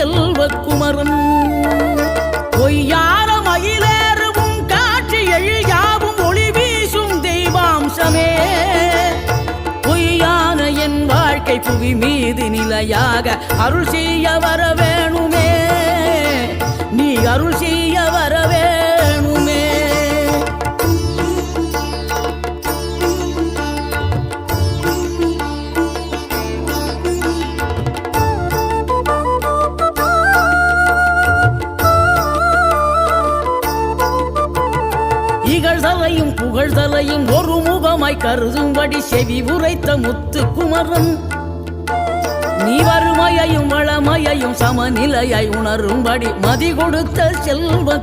செல்வ குமரன் பொய்யான மயிலேறும் காட்சி எழியாவும் ஒளி வீசும் தெய்வாம்சமே பொய்யான என் வாழ்க்கை புவி மீது நிலையாக அருள் செய்ய வர வேணுமே நீ அருள் செய்ய வர வேணுமே இகழ்தலையும் புகழ்தலையும் ஒரு முகமாய் கருதும்படி செவி உரைத்த முத்து குமரன் நீ வறுமையையும் வளமையையும் சமநிலையாய் உணரும்படி மதி கொடுத்த செல்வ